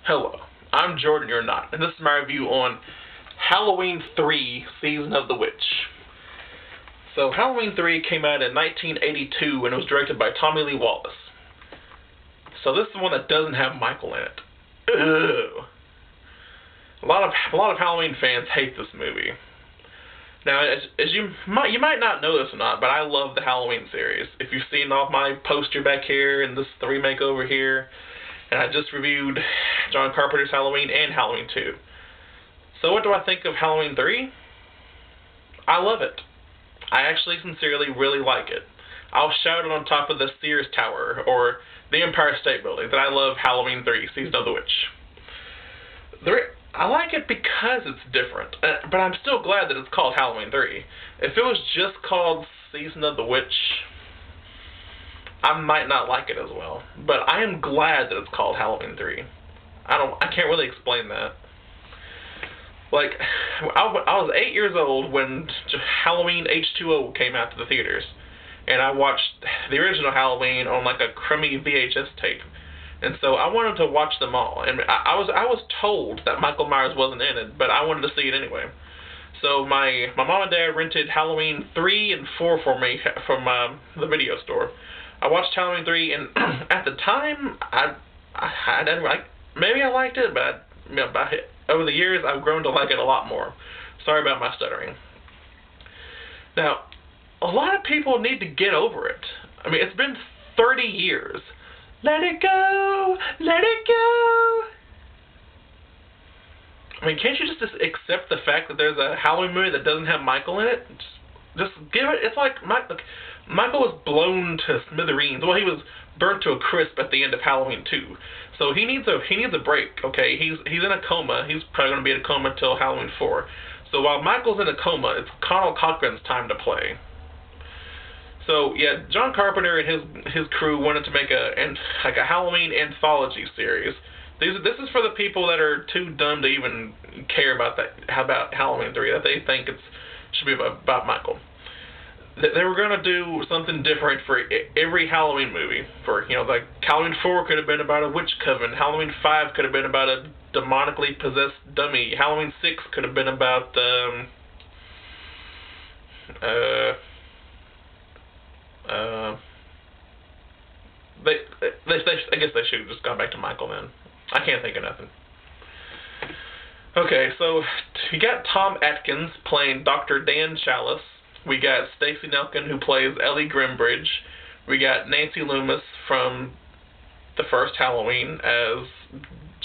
Hello, I'm Jordan, you're not, and this is my review on Halloween 3, Season of the Witch. So, Halloween 3 came out in 1982 and it was directed by Tommy Lee Wallace. So this is the one that doesn't have Michael in it. Ugh. A lot of Halloween fans hate this movie. Now, as you might not know this or not, but I love the Halloween series. If you've seen off my poster back here and the remake over here, and I just reviewed John Carpenter's Halloween and Halloween 2. So what do I think of Halloween 3? I love it. I actually sincerely really like it. I'll shout it on top of the Sears Tower or the Empire State Building that I love Halloween 3, Season of the Witch. I like it because it's different, but I'm still glad that it's called Halloween 3. If it was just called Season of the Witch, I might not like it as well, but I am glad that it's called Halloween 3. I can't really explain that. Like, I was 8 years old when Halloween H2O came out to the theaters, and I watched the original Halloween on like a crummy VHS tape, and so I wanted to watch them all, and I was told that Michael Myers wasn't in it, but I wanted to see it anyway. So my mom and dad rented Halloween 3 and 4 for me from the video store. I watched Halloween 3, and at the time, I didn't like. Maybe I liked it, but over the years, I've grown to like it a lot more. Sorry about my stuttering. Now, a lot of people need to get over it. I mean, it's been 30 years. Let it go, let it go. I mean, can't you just accept the fact that there's a Halloween movie that doesn't have Michael in it? Just give it. It's like Michael was blown to smithereens. Well, he was burnt to a crisp at the end of Halloween 2. So he needs a break. Okay, he's in a coma. He's probably going to be in a coma until Halloween 4. So while Michael's in a coma, it's Connell Cochran's time to play. So yeah, John Carpenter and his crew wanted to make a Halloween anthology series. This is for the people that are too dumb to even care about Halloween 3, that they think it should be about Michael. They were going to do something different for every Halloween movie. Like Halloween 4 could have been about a witch coven. Halloween 5 could have been about a demonically possessed dummy. Halloween 6 could have been about I guess they should have just gone back to Michael then. I can't think of nothing. Okay, so you got Tom Atkins playing Dr. Dan Challis. We got Stacey Nelkin, who plays Ellie Grimbridge. We got Nancy Loomis from the first Halloween as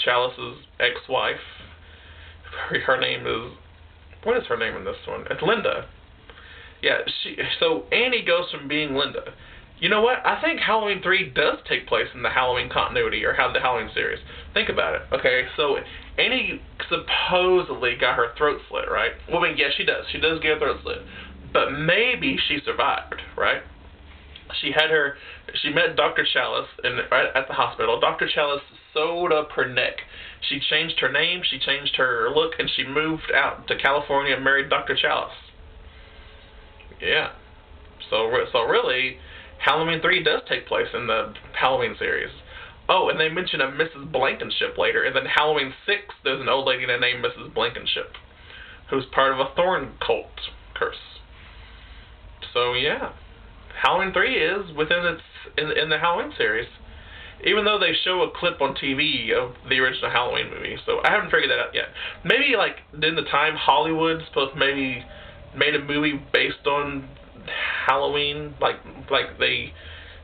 Challis's ex-wife. Her name is... What is her name in this one? It's Linda. Yeah, so Annie goes from being Linda. You know what? I think Halloween 3 does take place in the Halloween continuity, or the Halloween series. Think about it. Okay, so Annie supposedly got her throat slit, right? Well, I mean, yeah, she does. She does get her throat slit. But maybe she survived, right? She met Dr. Challis right at the hospital. Dr. Challis sewed up her neck. She changed her name, she changed her look, and she moved out to California and married Dr. Challis. Yeah. So really, Halloween 3 does take place in the Halloween series. Oh, and they mention a Mrs. Blankenship later. And then Halloween 6, there's an old lady named Mrs. Blankenship, who's part of a thorn cult curse. So yeah, Halloween 3 is in the Halloween series, even though they show a clip on TV of the original Halloween movie. So I haven't figured that out yet. Maybe like in the time Hollywood maybe made a movie based on Halloween, like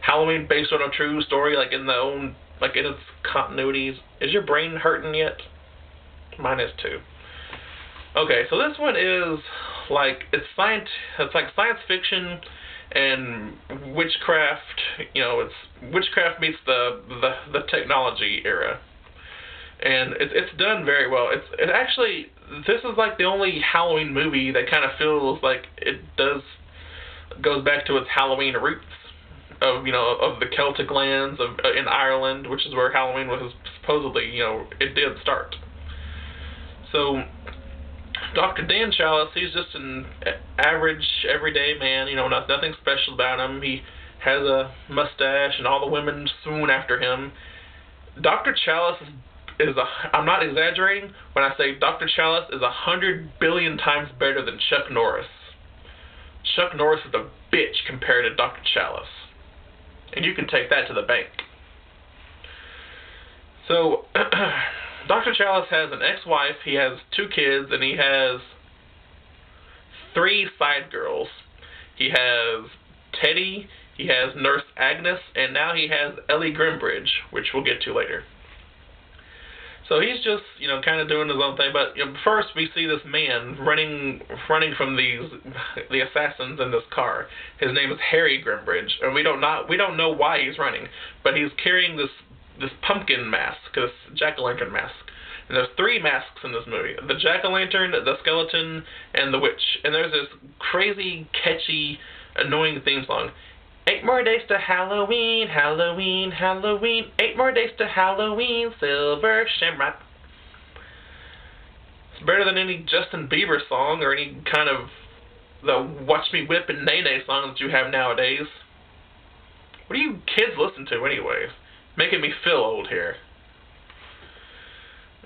Halloween based on a true story, like in its continuities. Is your brain hurting yet? Mine is too. Okay, so this one is it's like science fiction and witchcraft. It's witchcraft meets the technology era, and it's done very well. It actually, this is like the only Halloween movie that kind of feels like it goes back to its Halloween roots of the Celtic lands in Ireland, which is where Halloween was supposedly it did start. So Dr. Dan Challis, he's just an average, everyday man, nothing special about him. He has a mustache, and all the women swoon after him. Dr. Challis I'm not exaggerating when I say Dr. Challis is 100 billion times better than Chuck Norris. Chuck Norris is a bitch compared to Dr. Challis. And you can take that to the bank. So, Dr. Challis has an ex-wife, he has 2 kids, and he has 3 side girls. He has Teddy, he has Nurse Agnes, and now he has Ellie Grimbridge, which we'll get to later. So he's just, kind of doing his own thing. But first we see this man running from the assassins in this car. His name is Harry Grimbridge, and we don't know why he's running, but he's carrying this pumpkin mask, this jack-o'-lantern mask. And there's 3 masks in this movie: the jack-o'-lantern, the skeleton, and the witch. And there's this crazy, catchy, annoying theme song. 8 more days to Halloween, Halloween, Halloween. 8 more days to Halloween, Silver Shamrock. It's better than any Justin Bieber song or any kind of the Watch Me Whip and Nay Nay song that you have nowadays. What do you kids listen to anyways? Making me feel old here.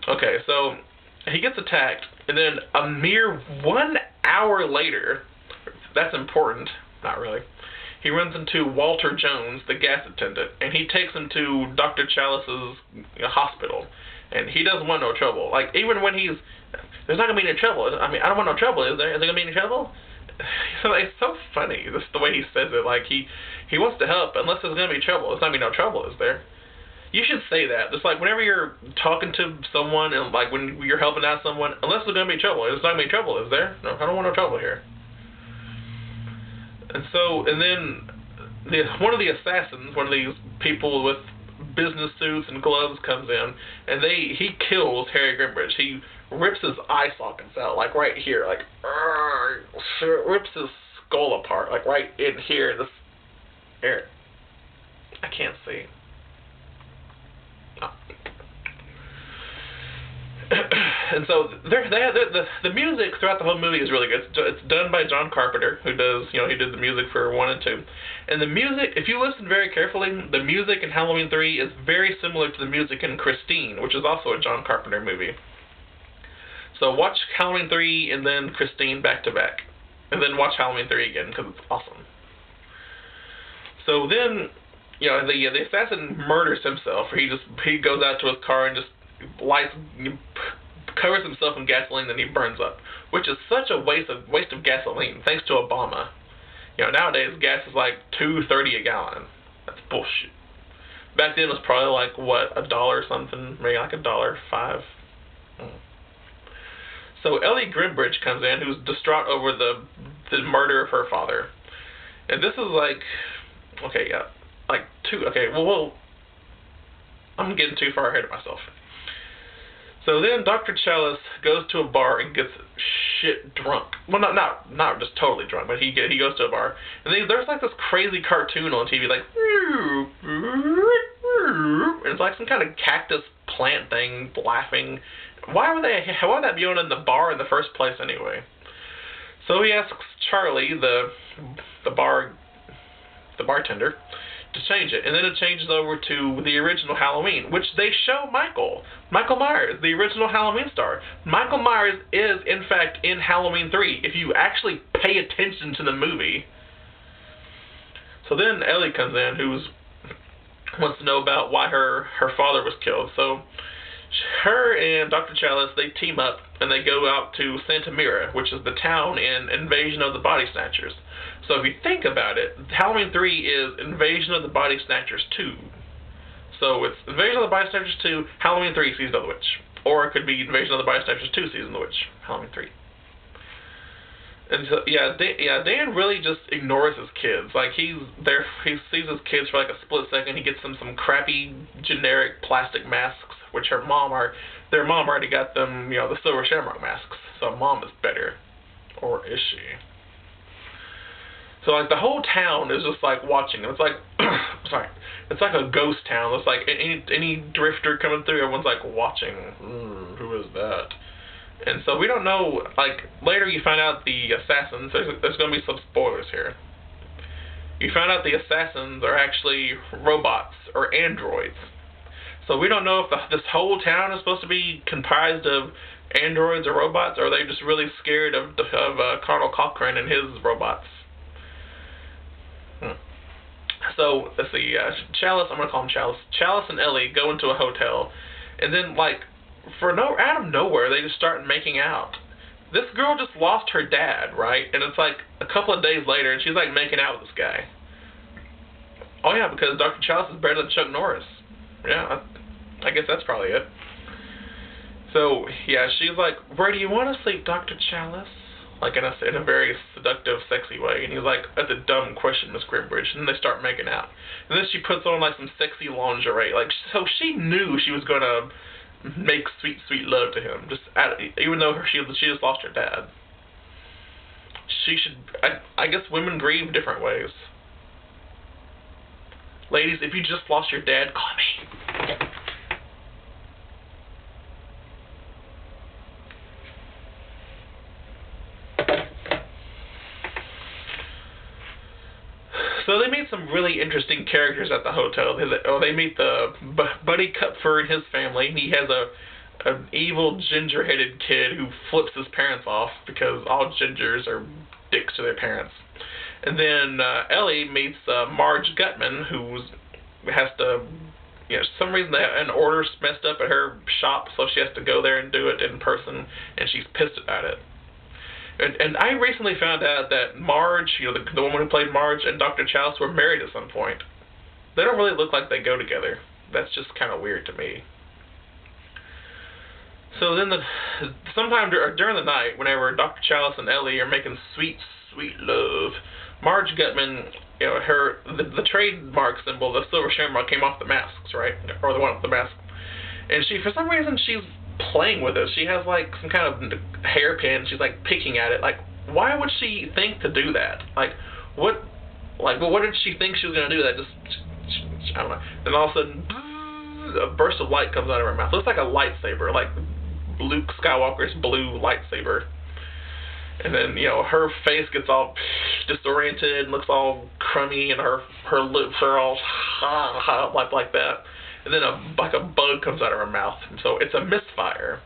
Okay, so he gets attacked, and then a mere 1 hour later, that's important, not really, he runs into Walter Jones, the gas attendant, and he takes him to Dr. Challis's hospital. And he doesn't want no trouble. Like, even when there's not going to be any trouble. I mean, I don't want no trouble, is there? Is there going to be any trouble? So it's so funny, just the way he says it. Like, he wants to help, unless there's going to be trouble. There's not going to be no trouble, is there? You should say that. Just like, whenever you're talking to someone, and like, when you're helping out someone, unless there's going to be trouble. There's not going to be trouble, is there? No, I don't want no trouble here. And then one of the assassins, one of these people with business suits and gloves, comes in, and he kills Harry Grimbridge. He rips his eye sockets out, like right here, like rips his skull apart, like right in here. This here, I can't see. Oh. And so the music throughout the whole movie is really good. It's done by John Carpenter, who does, he did the music for 1 and 2. And the music, if you listen very carefully, the music in Halloween 3 is very similar to the music in Christine, which is also a John Carpenter movie. So watch Halloween 3 and then Christine back to back. And then watch Halloween 3 again, because it's awesome. So then, the assassin murders himself. He goes out to his car and just covers himself in gasoline, then he burns up, which is such a waste of gasoline. Thanks to Obama, nowadays gas is like $2.30 a gallon. That's bullshit. Back then it was probably like what, $1 or something, maybe like $1.05. So Ellie Grimbridge comes in, who's distraught over the murder of her father, and this is like, I'm getting too far ahead of myself. So then Dr. Challis goes to a bar and gets shit drunk. Well, not just totally drunk, but he goes to a bar. And there's like this crazy cartoon on TV, like, and it's like some kind of cactus plant thing laughing. Why would that be on in the bar in the first place anyway? So he asks Charlie, the bartender, to change it, and then it changes over to the original Halloween, which they show Michael Myers, the original Halloween star. Michael Myers is, in fact, in Halloween 3, if you actually pay attention to the movie. So then Ellie comes in, who wants to know about why her father was killed. So her and Dr. Challis, they team up, and they go out to Santa Mira, which is the town in Invasion of the Body Snatchers. So if you think about it, Halloween 3 is Invasion of the Body Snatchers 2. So it's Invasion of the Body Snatchers 2, Halloween 3, Season of the Witch. Or it could be Invasion of the Body Snatchers 2, Season of the Witch, Halloween 3. And so, Dan really just ignores his kids. Like, he sees his kids for like a split second. He gets them some crappy, generic plastic masks, which their mom already got them, the Silver Shamrock masks. So mom is better. Or is she? So like the whole town is just like watching. It's like, it's like a ghost town. It's like any drifter coming through, everyone's like watching. Who is that? And so we don't know. Like later, you find out the assassins. There's going to be some spoilers here. You find out the assassins are actually robots or androids. So we don't know if this whole town is supposed to be comprised of androids or robots, or are they just really scared of Colonel Cochrane and his robots? So, let's see, Challis, I'm going to call him Challis. Challis and Ellie go into a hotel, and then, like, out of nowhere, they just start making out. This girl just lost her dad, right? And it's like a couple of days later, and she's, like, making out with this guy. Oh, yeah, because Dr. Challis is better than Chuck Norris. Yeah, I guess that's probably it. So, yeah, she's like, where do you want to sleep, Dr. Challis? Like, in a very seductive, sexy way. And he's like, that's a dumb question, Miss Grimbridge. And then they start making out. And then she puts on, like, some sexy lingerie. Like, so she knew she was going to make sweet, sweet love to him. Even though she just lost her dad. She should, I guess women grieve different ways. Ladies, if you just lost your dad, call me. So they meet some really interesting characters at the hotel. They meet the Buddy Cupfer and his family. He has an evil ginger-headed kid who flips his parents off because all gingers are dicks to their parents. And then Ellie meets Marge Gutman, who has to, some reason an order's messed up at her shop, so she has to go there and do it in person, and she's pissed about it. And I recently found out that Marge, the woman who played Marge, and Dr. Challis were married at some point. They don't really look like they go together. That's just kind of weird to me. So then sometime during the night, whenever Dr. Challis and Ellie are making sweet, sweet love, Marge Gutman, the trademark symbol, the silver shamrock, came off the masks, right? Or the one with the mask. And for some reason, she's playing with it. She has, like, some kind of hairpin. She's, like, picking at it. Like, why would she think to do that? What did she think she was going to do? That I don't know. Then all of a sudden, a burst of light comes out of her mouth. It looks like a lightsaber, like Luke Skywalker's blue lightsaber. And then, her face gets all disoriented and looks all crummy, and her lips are all like that. And then a bug comes out of her mouth. So it's a misfire,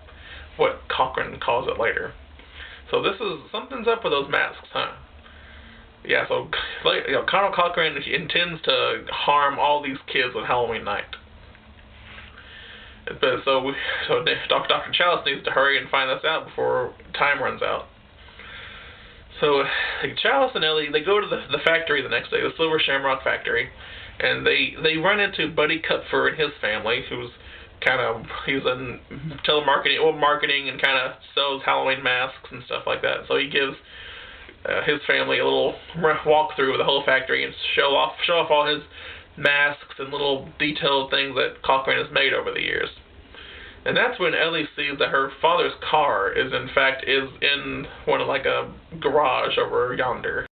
what Cochrane calls it later. So something's up with those masks, huh? Yeah, so Colonel Cochrane intends to harm all these kids on Halloween night. But so Dr. Challis needs to hurry and find this out before time runs out. So Challis and Ellie, they go to the factory the next day, the Silver Shamrock factory, and they run into Buddy Cupfer and his family, he's in marketing and kind of sells Halloween masks and stuff like that. So he gives his family a little walk through the whole factory and show off all his masks and little detailed things that Cochrane has made over the years. And that's when Ellie sees that her father's car is in one of a garage over yonder.